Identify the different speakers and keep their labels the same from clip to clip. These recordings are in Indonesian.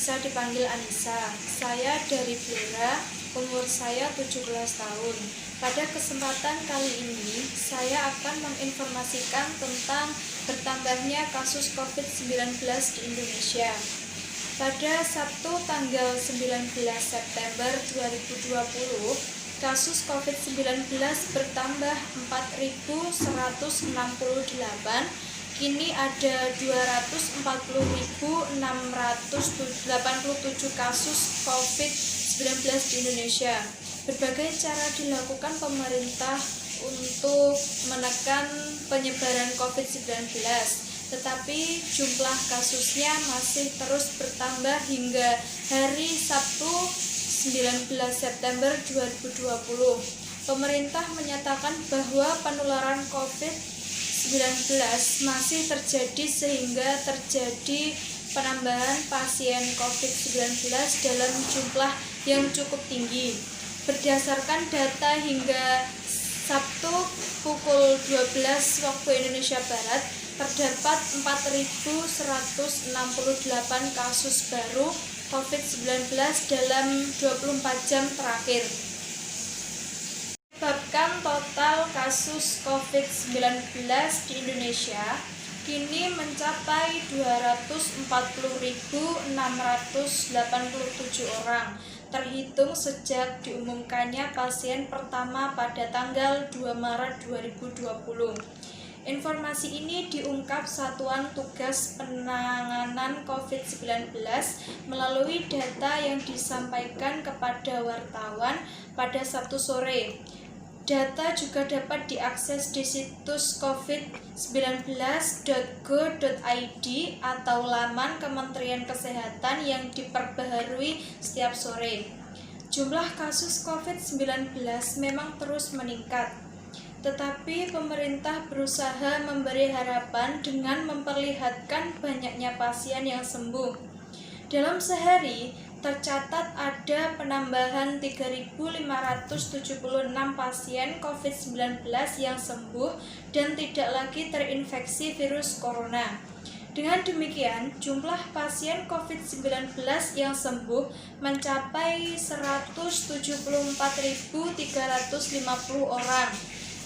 Speaker 1: bisa dipanggil Anissa. Saya dari Blora, umur saya 17 tahun. Pada kesempatan kali ini, saya akan menginformasikan tentang bertambahnya kasus COVID-19 di Indonesia. Pada Sabtu tanggal 19 September 2020, kasus COVID-19 bertambah 4.168, kini ada 240.687 kasus COVID-19 di Indonesia. Berbagai cara dilakukan pemerintah untuk menekan penyebaran COVID-19, tetapi jumlah kasusnya masih terus bertambah hingga hari Sabtu 19 September 2020. Pemerintah menyatakan bahwa penularan COVID-19 masih terjadi sehingga terjadi penambahan pasien COVID-19 dalam jumlah yang cukup tinggi. Berdasarkan data hingga Sabtu pukul 12 waktu Indonesia Barat, terdapat 4.168 kasus baru COVID-19 dalam 24 jam terakhir. Menyebabkan total kasus COVID-19 di Indonesia kini mencapai 240.687 orang, terhitung sejak diumumkannya pasien pertama pada tanggal 2 Maret 2020. Informasi ini diungkap Satuan Tugas Penanganan COVID-19 melalui data yang disampaikan kepada wartawan pada Sabtu sore. Data juga dapat diakses di situs covid19.go.id atau laman Kementerian Kesehatan yang diperbaharui setiap sore. Jumlah kasus COVID-19 memang terus meningkat, tetapi pemerintah berusaha memberi harapan dengan memperlihatkan banyaknya pasien yang sembuh. Dalam sehari, tercatat ada penambahan 3.576 pasien COVID-19 yang sembuh dan tidak lagi terinfeksi virus corona. Dengan demikian, jumlah pasien COVID-19 yang sembuh mencapai 174.350 orang.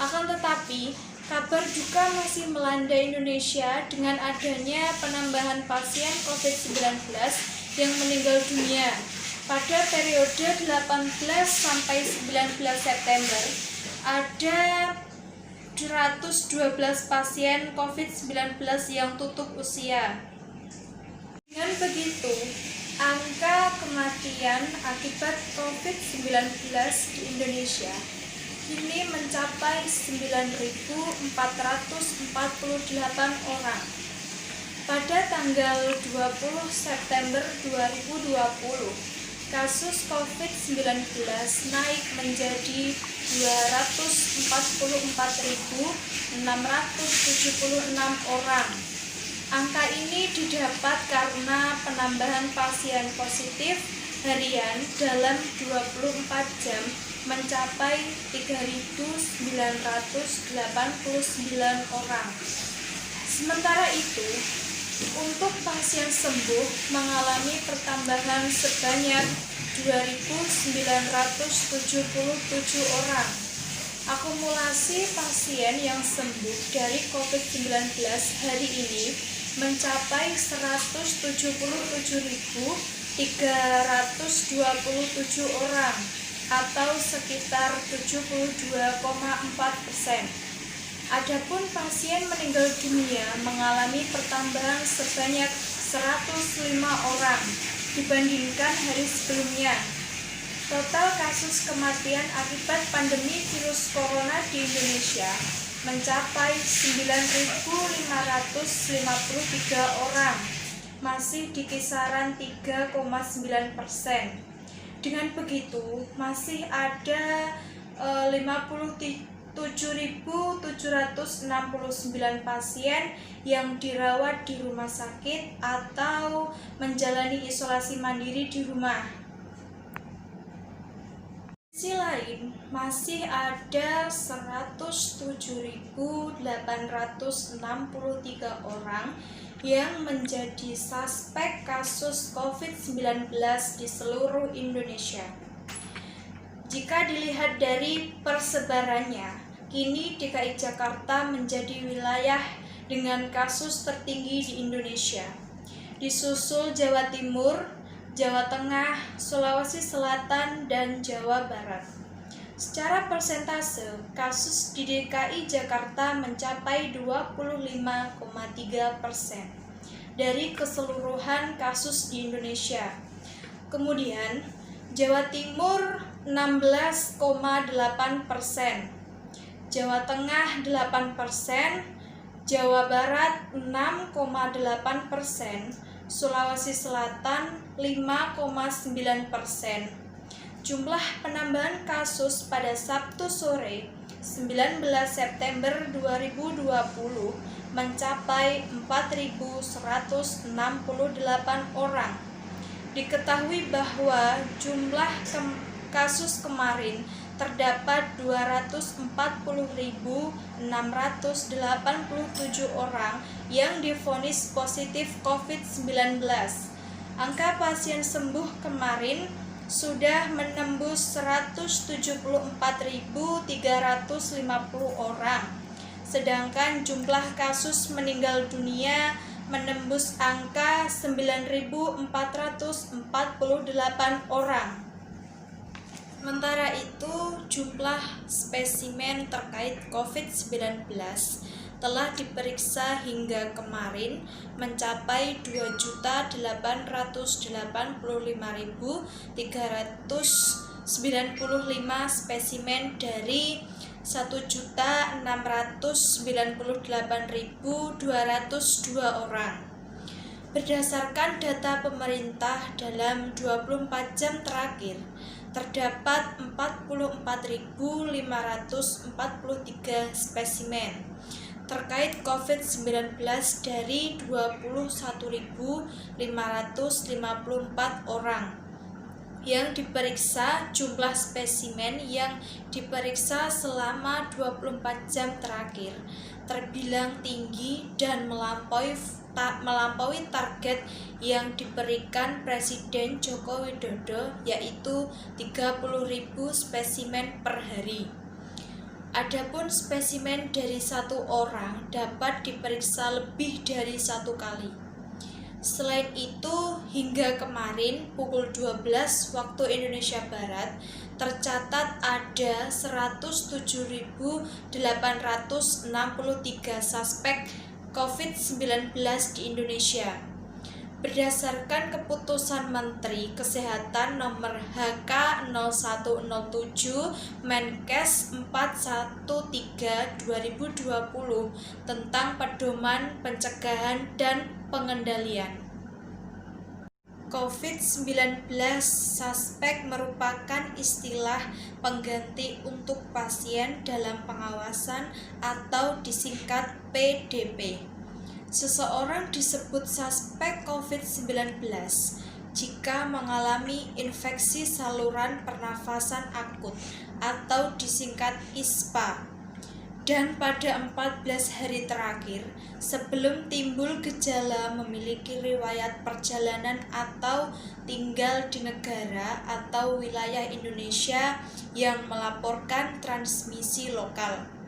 Speaker 1: Akan tetapi, kabar duka masih melanda Indonesia dengan adanya penambahan pasien COVID-19 yang meninggal dunia. Pada periode 18 sampai 19 September, ada 112 pasien COVID-19 yang tutup usia. Dengan begitu, angka kematian akibat COVID-19 di Indonesia kini mencapai 9.448 orang. Pada tanggal 20 September 2020, kasus COVID-19 naik menjadi 244.676 orang. Angka ini didapat karena penambahan pasien positif harian dalam 24 jam mencapai 3.989 orang. Sementara itu, untuk pasien sembuh mengalami pertambahan sebanyak 2.977 orang. Akumulasi pasien yang sembuh dari COVID-19 hari ini mencapai 177.327 orang atau sekitar 72,4%. Adapun pasien meninggal dunia mengalami pertambahan sebanyak 105 orang dibandingkan hari sebelumnya. Total kasus kematian akibat pandemi virus corona di Indonesia mencapai 9.553 orang, masih di kisaran 3,9%. Dengan begitu, masih ada 57.769 pasien yang dirawat di rumah sakit atau menjalani isolasi mandiri di rumah. Di sisi lain, masih ada 107.863 orang yang menjadi suspek kasus COVID-19 di seluruh Indonesia. Jika dilihat dari persebarannya, kini DKI Jakarta menjadi wilayah dengan kasus tertinggi di Indonesia. Disusul Jawa Timur, Jawa Tengah, Sulawesi Selatan, dan Jawa Barat. Secara persentase, kasus di DKI Jakarta mencapai 25,3% dari keseluruhan kasus di Indonesia. Kemudian, Jawa Timur 16,8%, Jawa Tengah 8%, Jawa Barat 6,8%, Sulawesi Selatan 5,9%. Jumlah penambahan kasus pada Sabtu sore 19 September 2020 mencapai 4.168 orang. Diketahui bahwa jumlah kasus kemarin terdapat 240.687 orang yang divonis positif COVID-19. Angka pasien sembuh kemarin sudah menembus 174.350 orang, sedangkan jumlah kasus meninggal dunia menembus angka 9.448 orang. Sementara itu, jumlah spesimen terkait COVID-19 telah diperiksa hingga kemarin mencapai 2.885.395 spesimen dari 1.698.202 orang. Berdasarkan data pemerintah dalam 24 jam terakhir, terdapat 44.543 spesimen terkait COVID-19 dari 21.554 orang yang diperiksa. Jumlah spesimen yang diperiksa selama 24 jam terakhir terbilang tinggi dan melampaui target yang diberikan Presiden Joko Widodo, yaitu 30.000 spesimen per hari. Adapun spesimen dari satu orang dapat diperiksa lebih dari satu kali. Selain itu, hingga kemarin pukul 12 waktu Indonesia Barat, tercatat ada 107.863 suspek COVID-19 di Indonesia. Berdasarkan keputusan Menteri Kesehatan nomor HK0107 Menkes 413/2020 tentang pedoman pencegahan dan pengendalian. COVID-19 suspek merupakan istilah pengganti untuk pasien dalam pengawasan atau disingkat PDP. Seseorang disebut suspek COVID-19 jika mengalami infeksi saluran pernafasan akut atau disingkat ISPA, dan pada 14 hari terakhir sebelum timbul gejala memiliki riwayat perjalanan atau tinggal di negara atau wilayah Indonesia yang melaporkan transmisi lokal.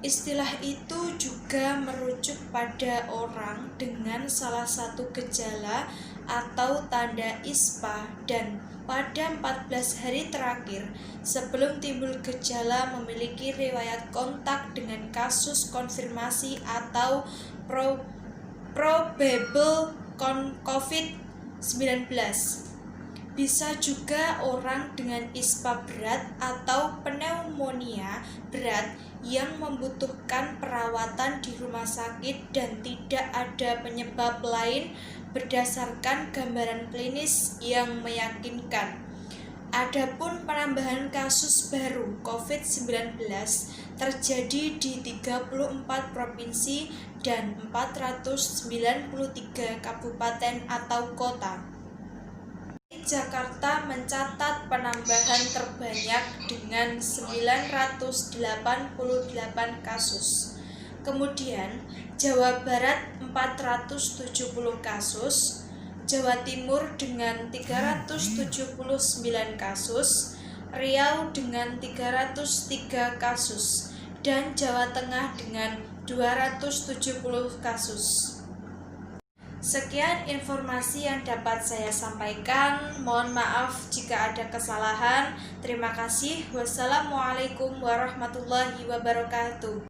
Speaker 1: Istilah itu juga merujuk pada orang dengan salah satu gejala atau tanda ISPA dan pada 14 hari terakhir sebelum timbul gejala memiliki riwayat kontak dengan kasus konfirmasi atau probable COVID-19. Bisa juga orang dengan ISPA berat atau pneumonia berat yang membutuhkan perawatan di rumah sakit dan tidak ada penyebab lain berdasarkan gambaran klinis yang meyakinkan. Adapun penambahan kasus baru COVID-19 terjadi di 34 provinsi dan 493 kabupaten atau kota. Jakarta mencatat penambahan terbanyak dengan 988 kasus. Kemudian, Jawa Barat 470 kasus, Jawa Timur dengan 379 kasus, Riau dengan 303 kasus, dan Jawa Tengah dengan 270 kasus. Sekian informasi yang dapat saya sampaikan. Mohon maaf jika ada kesalahan. Terima kasih. Wassalamualaikum warahmatullahi wabarakatuh.